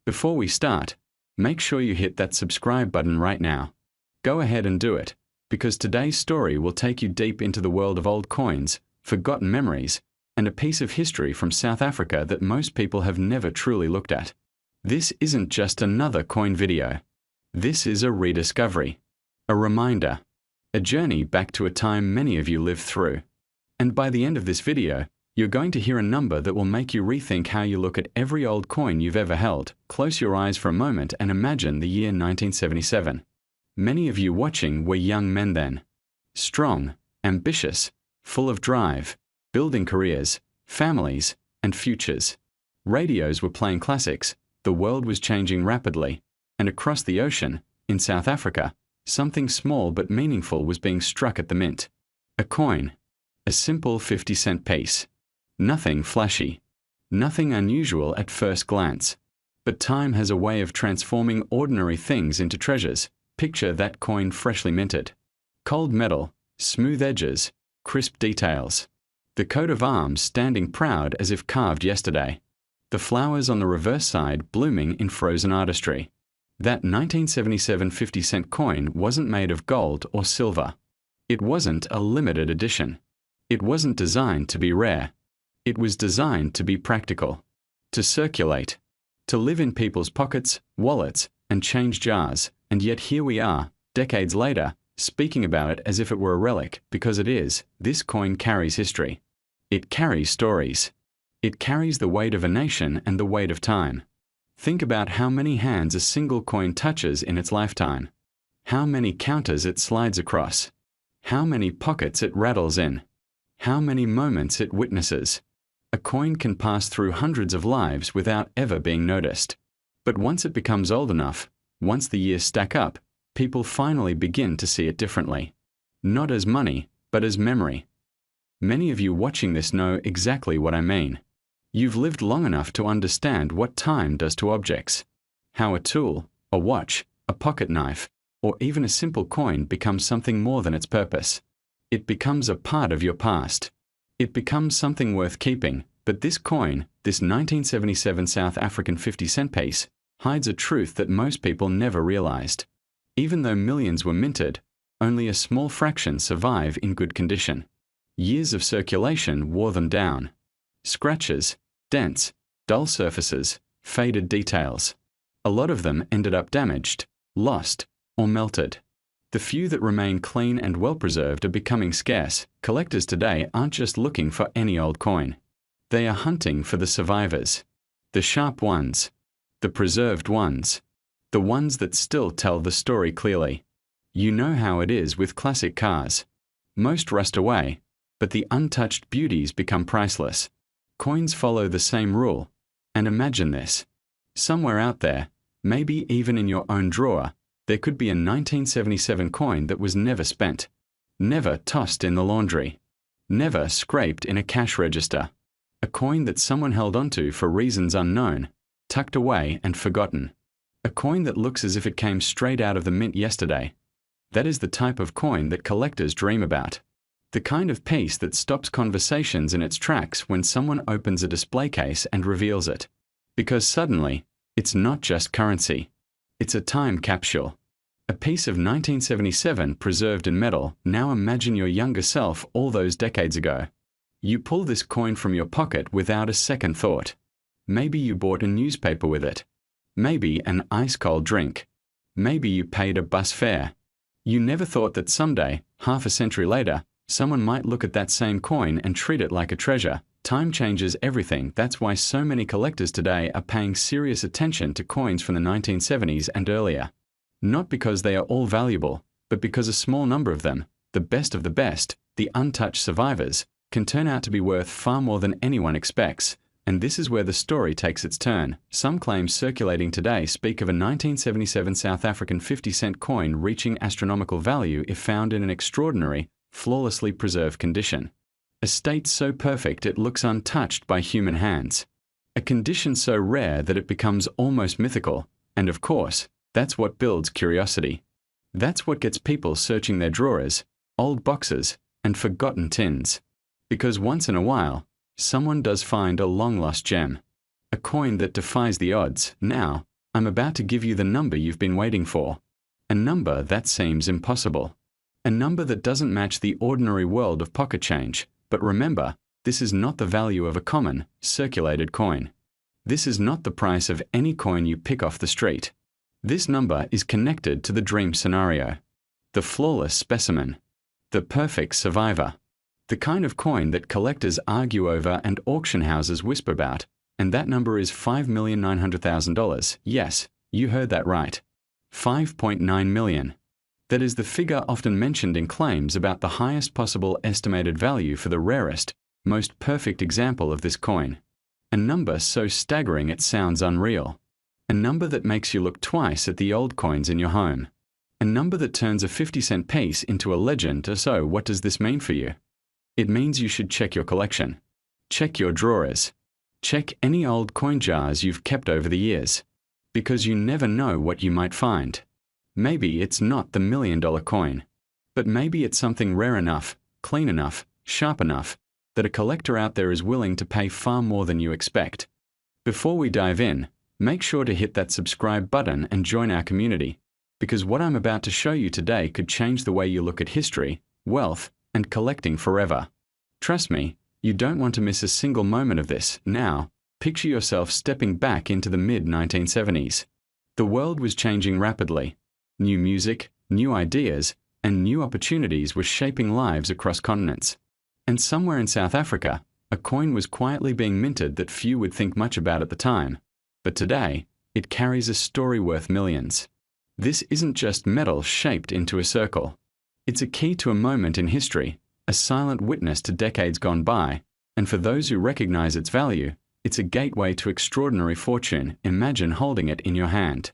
Before we start, make sure you hit that subscribe button right now. Go ahead and do it, because today's story will take you deep into the world of old coins, forgotten memories, and a piece of history from South Africa that most people have never truly looked at. This isn't just another coin video. This is a rediscovery, a reminder, a journey back to a time many of you lived through. And by the end of this video, you're going to hear a number that will make you rethink how you look at every old coin you've ever held. Close your eyes for a moment and imagine the year 1977. Many of you watching were young men then. Strong, ambitious, full of drive, building careers, families, and futures. Radios were playing classics, the world was changing rapidly, and across the ocean, in South Africa, something small but meaningful was being struck at the mint. A coin. A simple 50-cent piece. Nothing flashy. Nothing unusual at first glance. But time has a way of transforming ordinary things into treasures. Picture that coin freshly minted. Cold metal, smooth edges, crisp details. The coat of arms standing proud as if carved yesterday. The flowers on the reverse side blooming in frozen artistry. That 1977 50-cent coin wasn't made of gold or silver. It wasn't a limited edition. It wasn't designed to be rare. It was designed to be practical. To circulate. To live in people's pockets, wallets, and change jars. And yet here we are, decades later, speaking about it as if it were a relic, because it is. This coin carries history. It carries stories. It carries the weight of a nation and the weight of time. Think about how many hands a single coin touches in its lifetime. How many counters it slides across. How many pockets it rattles in. How many moments it witnesses. A coin can pass through hundreds of lives without ever being noticed. But once it becomes old enough, once the years stack up, people finally begin to see it differently. Not as money, but as memory. Many of you watching this know exactly what I mean. You've lived long enough to understand what time does to objects. How a tool, a watch, a pocket knife, or even a simple coin becomes something more than its purpose. It becomes a part of your past. It becomes something worth keeping. But this coin, this 1977 South African 50-cent piece, hides a truth that most people never realized. Even though millions were minted, only a small fraction survive in good condition. Years of circulation wore them down. Scratches, dents, dull surfaces, faded details. A lot of them ended up damaged, lost, or melted. The few that remain clean and well-preserved are becoming scarce. Collectors today aren't just looking for any old coin. They are hunting for the survivors. The sharp ones. The preserved ones. The ones that still tell the story clearly. You know how it is with classic cars. Most rust away, but the untouched beauties become priceless. Coins follow the same rule. And imagine this. Somewhere out there, maybe even in your own drawer, there could be a 1977 coin that was never spent. Never tossed in the laundry. Never scraped in a cash register. A coin that someone held onto for reasons unknown, tucked away and forgotten. A coin that looks as if it came straight out of the mint yesterday. That is the type of coin that collectors dream about. The kind of piece that stops conversations in its tracks when someone opens a display case and reveals it. Because suddenly, it's not just currency. It's a time capsule. A piece of 1977 preserved in metal. Now imagine your younger self all those decades ago. You pull this coin from your pocket without a second thought. Maybe you bought a newspaper with it. Maybe an ice-cold drink. Maybe you paid a bus fare. You never thought that someday, half a century later, someone might look at that same coin and treat it like a treasure. Time changes everything. That's why so many collectors today are paying serious attention to coins from the 1970s and earlier. Not because they are all valuable, but because a small number of them, the best of the best, the untouched survivors, can turn out to be worth far more than anyone expects. And this is where the story takes its turn. Some claims circulating today speak of a 1977 South African 50-cent coin reaching astronomical value if found in an extraordinary, flawlessly preserved condition. A state so perfect it looks untouched by human hands. A condition so rare that it becomes almost mythical. And of course, that's what builds curiosity. That's what gets people searching their drawers, old boxes, and forgotten tins. Because once in a while, someone does find a long-lost gem. A coin that defies the odds. Now, I'm about to give you the number you've been waiting for. A number that seems impossible. A number that doesn't match the ordinary world of pocket change. But remember, this is not the value of a common, circulated coin. This is not the price of any coin you pick off the street. This number is connected to the dream scenario. The flawless specimen. The perfect survivor. The kind of coin that collectors argue over and auction houses whisper about. And that number is $5,900,000. Yes, you heard that right. 5.9 million. That is the figure often mentioned in claims about the highest possible estimated value for the rarest, most perfect example of this coin. A number so staggering it sounds unreal. A number that makes you look twice at the old coins in your home. A number that turns a 50-cent piece into a legend. So what does this mean for you? It means you should check your collection. Check your drawers. Check any old coin jars you've kept over the years. Because you never know what you might find. Maybe it's not the $1 million coin. But maybe it's something rare enough, clean enough, sharp enough, that a collector out there is willing to pay far more than you expect. Before we dive in, make sure to hit that subscribe button and join our community, because what I'm about to show you today could change the way you look at history, wealth, and collecting forever. Trust me, you don't want to miss a single moment of this. Now, picture yourself stepping back into the mid-1970s. The world was changing rapidly. New music, new ideas, and new opportunities were shaping lives across continents. And somewhere in South Africa, a coin was quietly being minted that few would think much about at the time. But today, it carries a story worth millions. This isn't just metal shaped into a circle. It's a key to a moment in history, a silent witness to decades gone by, and for those who recognize its value, it's a gateway to extraordinary fortune. Imagine holding it in your hand.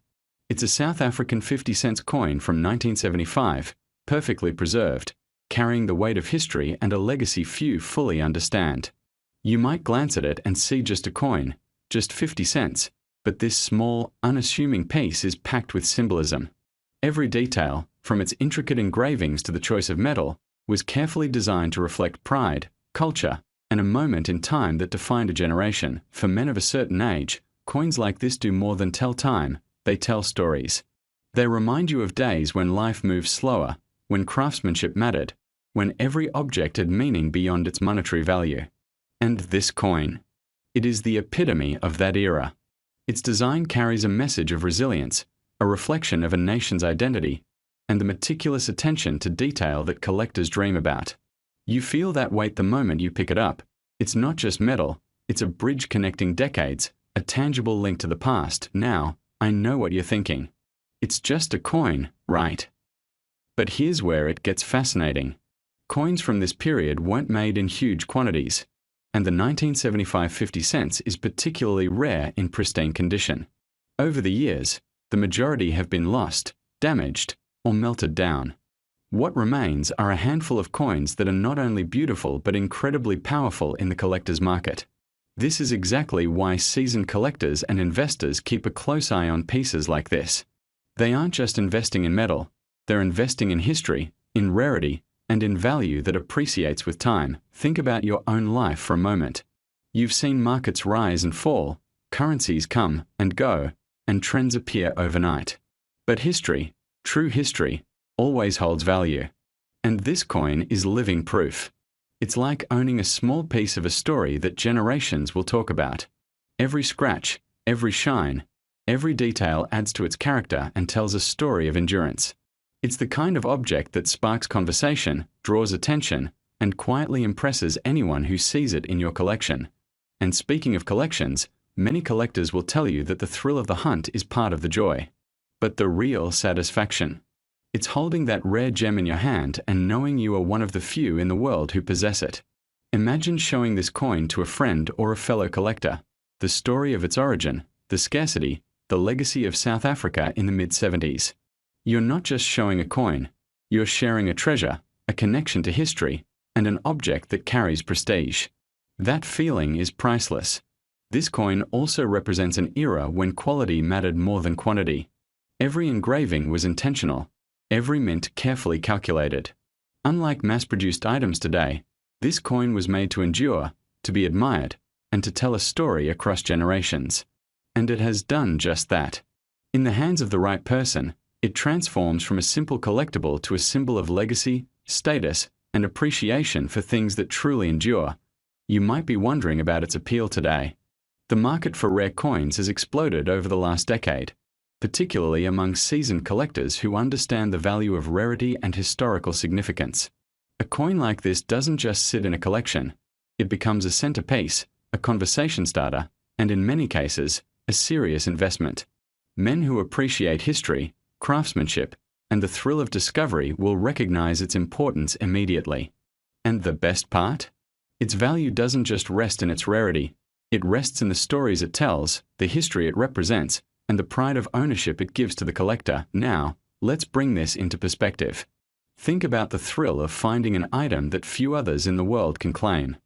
It's a South African 50-cent coin from 1975, perfectly preserved, carrying the weight of history and a legacy few fully understand. You might glance at it and see just a coin, just 50 cents, but this small, unassuming piece is packed with symbolism. Every detail, from its intricate engravings to the choice of metal, was carefully designed to reflect pride, culture, and a moment in time that defined a generation. For men of a certain age, coins like this do more than tell time, they tell stories. They remind you of days when life moved slower, when craftsmanship mattered, when every object had meaning beyond its monetary value. And this coin. It is the epitome of that era. Its design carries a message of resilience, a reflection of a nation's identity, and the meticulous attention to detail that collectors dream about. You feel that weight the moment you pick it up. It's not just metal, it's a bridge connecting decades, a tangible link to the past. Now, I know what you're thinking. It's just a coin, right? But here's where it gets fascinating. Coins from this period weren't made in huge quantities, and the 1975 50 cents is particularly rare in pristine condition. Over the years, the majority have been lost, damaged, or melted down. What remains are a handful of coins that are not only beautiful but incredibly powerful in the collector's market. This is exactly why seasoned collectors and investors keep a close eye on pieces like this. They aren't just investing in metal, they're investing in history, in rarity, and in value that appreciates with time. Think about your own life for a moment. You've seen markets rise and fall, currencies come and go, and trends appear overnight. But history, true history, always holds value. And this coin is living proof. It's like owning a small piece of a story that generations will talk about. Every scratch, every shine, every detail adds to its character and tells a story of endurance. It's the kind of object that sparks conversation, draws attention, and quietly impresses anyone who sees it in your collection. And speaking of collections, many collectors will tell you that the thrill of the hunt is part of the joy. But the real satisfaction, it's holding that rare gem in your hand and knowing you are one of the few in the world who possess it. Imagine showing this coin to a friend or a fellow collector. The story of its origin, the scarcity, the legacy of South Africa in the mid-70s. You're not just showing a coin, you're sharing a treasure, a connection to history, and an object that carries prestige. That feeling is priceless. This coin also represents an era when quality mattered more than quantity. Every engraving was intentional, every mint carefully calculated. Unlike mass-produced items today, this coin was made to endure, to be admired, and to tell a story across generations. And it has done just that. In the hands of the right person, it transforms from a simple collectible to a symbol of legacy, status, and appreciation for things that truly endure. You might be wondering about its appeal today. The market for rare coins has exploded over the last decade, particularly among seasoned collectors who understand the value of rarity and historical significance. A coin like this doesn't just sit in a collection. It becomes a centerpiece, a conversation starter, and in many cases, a serious investment. Men who appreciate history, craftsmanship, and the thrill of discovery will recognize its importance immediately. And the best part? Its value doesn't just rest in its rarity. It rests in the stories it tells, the history it represents, and the pride of ownership it gives to the collector. Now, let's bring this into perspective. Think about the thrill of finding an item that few others in the world can claim.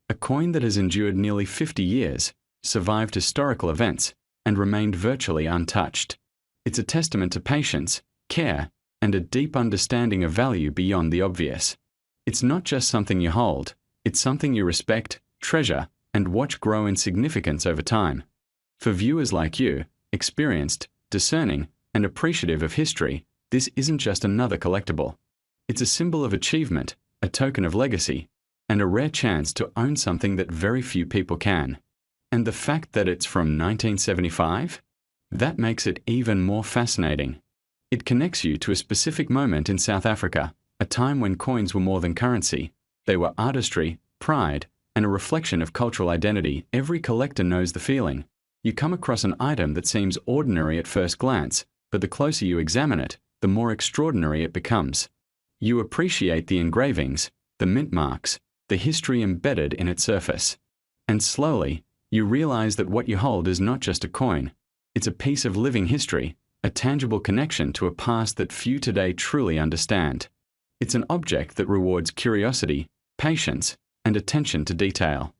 A coin that has endured nearly 50 years, survived historical events, and remained virtually untouched. It's a testament to patience, care, and a deep understanding of value beyond the obvious. It's not just something you hold, it's something you respect, treasure, and watch grow in significance over time. For viewers like you, experienced, discerning, and appreciative of history, this isn't just another collectible. It's a symbol of achievement, a token of legacy, and a rare chance to own something that very few people can. And the fact that it's from 1975? That makes it even more fascinating. It connects you to a specific moment in South Africa, a time when coins were more than currency. They were artistry, pride, and a reflection of cultural identity. Every collector knows the feeling. You come across an item that seems ordinary at first glance, but the closer you examine it, the more extraordinary it becomes. You appreciate the engravings, the mint marks, the history embedded in its surface. And slowly, you realize that what you hold is not just a coin. It's a piece of living history, a tangible connection to a past that few today truly understand. It's an object that rewards curiosity, patience, and attention to detail.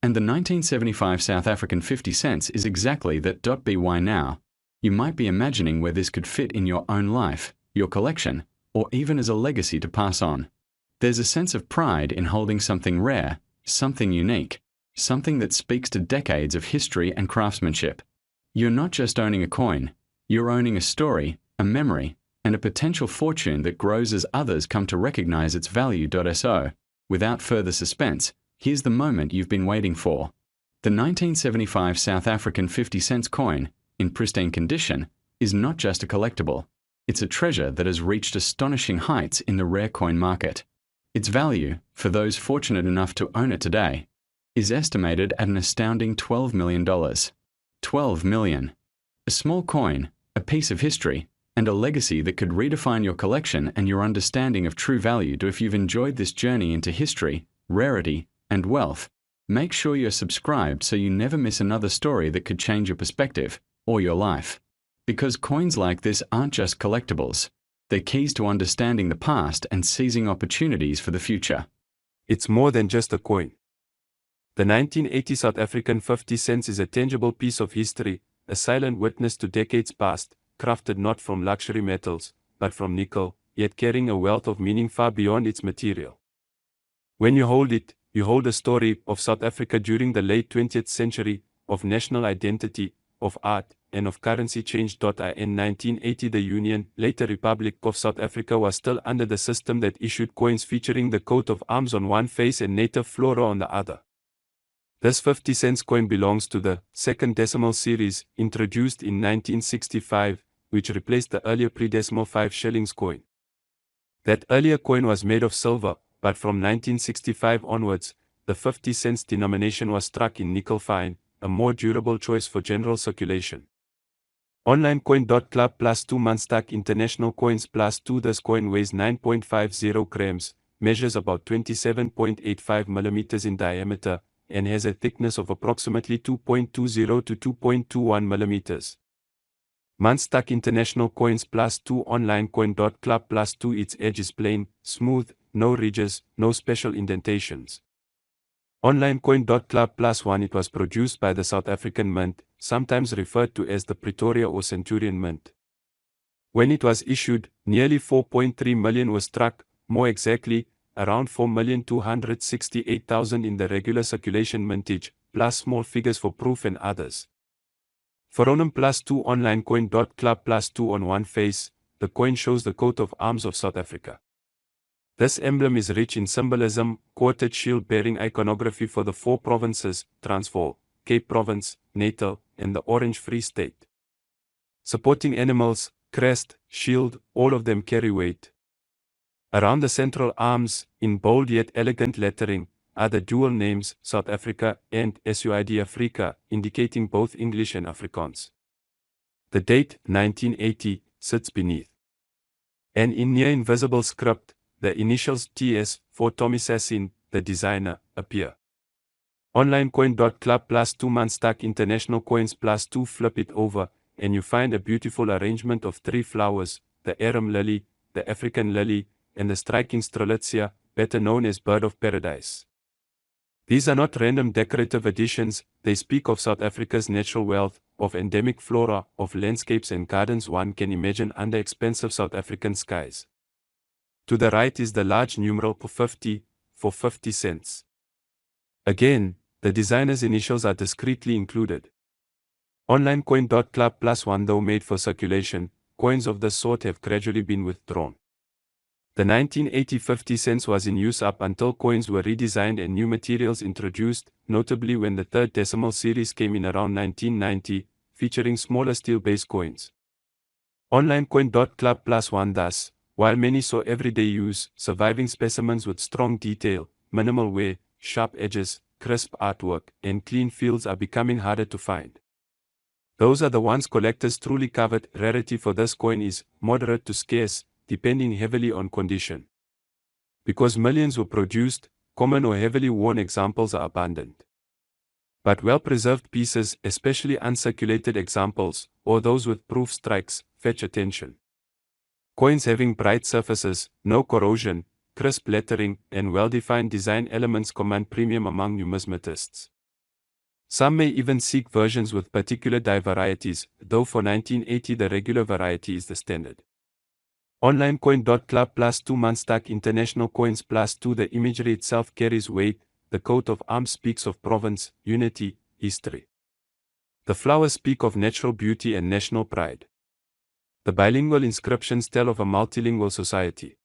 And the 1975 South African 50 cents is exactly that. By now, you might be imagining where this could fit in your own life, your collection, or even as a legacy to pass on. There's a sense of pride in holding something rare, something unique, something that speaks to decades of history and craftsmanship. You're not just owning a coin, you're owning a story, a memory, and a potential fortune that grows as others come to recognize its value. So, without further suspense, here's the moment you've been waiting for. The 1975 South African 50 cents coin, in pristine condition, is not just a collectible. It's a treasure that has reached astonishing heights in the rare coin market. Its value, for those fortunate enough to own it today, is estimated at an astounding $12 million. $12 million. A small coin, a piece of history, and a legacy that could redefine your collection and your understanding of true value. If you've enjoyed this journey into history, rarity, and wealth, make sure you're subscribed so you never miss another story that could change your perspective or your life. Because coins like this aren't just collectibles, they're keys to understanding the past and seizing opportunities for the future. It's more than just a coin. The 1980 South African 50 cents is a tangible piece of history, a silent witness to decades past, crafted not from luxury metals, but from nickel, yet carrying a wealth of meaning far beyond its material. When you hold it, you hold a story of South Africa during the late 20th century, of national identity, of art, and of currency change. In 1980 the Union, later Republic of South Africa, was still under the system that issued coins featuring the coat of arms on one face and native flora on the other. This 50 cents coin belongs to the second decimal series, introduced in 1965, which replaced the earlier pre-decimal 5 shillings coin. That earlier coin was made of silver, but from 1965 onwards, the 50 cents denomination was struck in nickel fine, a more durable choice for general circulation. Online coin.club +2 Munstack International Coins +2. This coin weighs 9.50 grams, measures about 27.85 millimeters in diameter, and has a thickness of approximately 2.20 to 2.21 millimeters. Munstack International Coins +2 Online coin.club +2. Its edge is plain, smooth, no ridges, no special indentations. Online coin.club +1. It was produced by the South African Mint, sometimes referred to as the Pretoria or Centurion Mint. When it was issued, nearly 4.3 million was struck, more exactly, around 4,268,000 in the regular circulation mintage, plus small figures for proof and others. Veronum +2 online coin. Club +2 on one face, the coin shows the coat of arms of South Africa. This emblem is rich in symbolism, quartered shield-bearing iconography for the four provinces, Transvaal, Cape Province, Natal, and the Orange Free State. Supporting animals, crest, shield, all of them carry weight. Around the central arms, in bold yet elegant lettering, are the dual names South Africa and SUID Afrika, indicating both English and Afrikaans. The date, 1980, sits beneath. And in near-invisible script, the initials TS for Tommy Sassin, the designer, appear. Online coin. Club +2 man stack international coins +2 flip it over, and you find a beautiful arrangement of three flowers, the arum lily, the African lily, and the striking strelitzia, better known as bird of paradise. These are not random decorative additions, they speak of South Africa's natural wealth, of endemic flora, of landscapes and gardens one can imagine under expensive South African skies. To the right is the large numeral +50, for 50 cents. Again, the designer's initials are discreetly included. Online coin. Club +1 though made for circulation, coins of this sort have gradually been withdrawn. The 1980 50 cents was in use up until coins were redesigned and new materials introduced, notably when the third decimal series came in around 1990, featuring smaller steel-based coins. Online coin. Club +1 thus, while many saw everyday use, surviving specimens with strong detail, minimal wear, sharp edges, crisp artwork, and clean fields are becoming harder to find. Those are the ones collectors truly covet. Rarity for this coin is moderate to scarce, depending heavily on condition. Because millions were produced, common or heavily worn examples are abundant. But well-preserved pieces, especially uncirculated examples, or those with proof strikes, fetch attention. Coins having bright surfaces, no corrosion, crisp lettering, and well-defined design elements command premium among numismatists. Some may even seek versions with particular die varieties, though for 1980 the regular variety is the standard. Online coin. Club +2 man stack international coins +2 the imagery itself carries weight, the coat of arms speaks of province, unity, history. The flowers speak of natural beauty and national pride. The bilingual inscriptions tell of a multilingual society.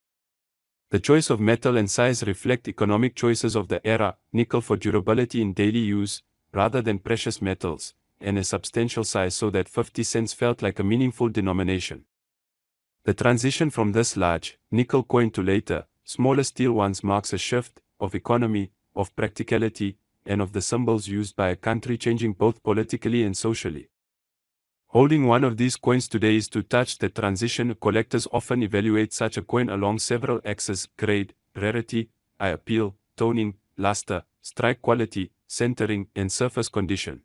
The choice of metal and size reflect economic choices of the era, nickel for durability in daily use, rather than precious metals, and a substantial size so that 50 cents felt like a meaningful denomination. The transition from this large, nickel coin to later, smaller steel ones marks a shift, of economy, of practicality, and of the symbols used by a country changing both politically and socially. Holding one of these coins today is to touch the transition. Collectors often evaluate such a coin along several axes: grade, rarity, eye appeal, toning, luster, strike quality, centering, and surface condition.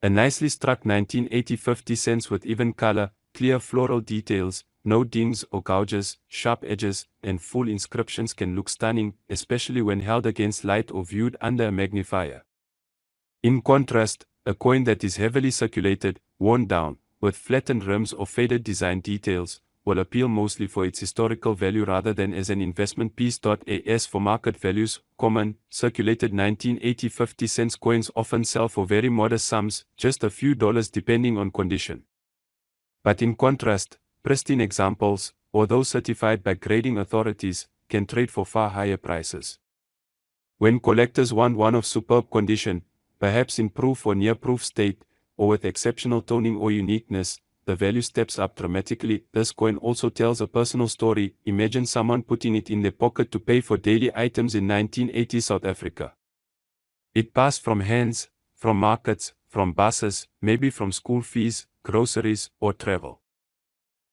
A nicely struck 1980 50 cents with even color, clear floral details, no dings or gouges, sharp edges, and full inscriptions can look stunning, especially when held against light or viewed under a magnifier. In contrast, a coin that is heavily circulated, worn down, with flattened rims or faded design details, will appeal mostly for its historical value rather than as an investment piece. As for market values, common, circulated 1980 50 cents coins often sell for very modest sums, just a few dollars depending on condition. But in contrast, pristine examples, or those certified by grading authorities, can trade for far higher prices. When collectors want one of superb condition, perhaps in proof or near-proof state, or with exceptional toning or uniqueness, the value steps up dramatically. This coin also tells a personal story. Imagine someone putting it in their pocket to pay for daily items in 1980 South Africa. It passed from hands, from markets, from buses, maybe from school fees, groceries, or travel.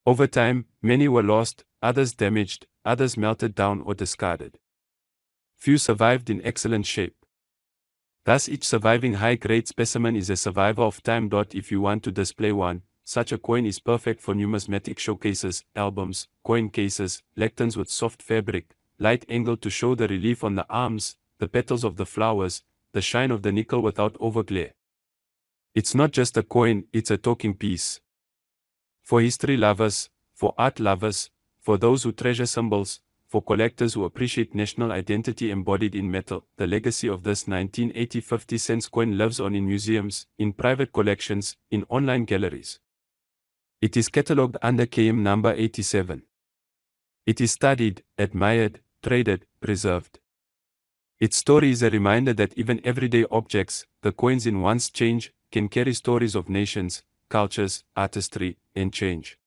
Over time, many were lost, others damaged, others melted down or discarded. Few survived in excellent shape. Thus each surviving high-grade specimen is a survivor of time. If you want to display one, such a coin is perfect for numismatic showcases, albums, coin cases, lecterns with soft fabric, light angle to show the relief on the arms, the petals of the flowers, the shine of the nickel without overglare. It's not just a coin, it's a talking piece. For history lovers, for art lovers, for those who treasure symbols, for collectors who appreciate national identity embodied in metal. The legacy of this 1980 50-cent coin lives on in museums, in private collections, in online galleries. It is catalogued under KM number 87. It is studied, admired, traded, preserved. Its story is a reminder that even everyday objects, the coins in one's change, can carry stories of nations, cultures, artistry, and change.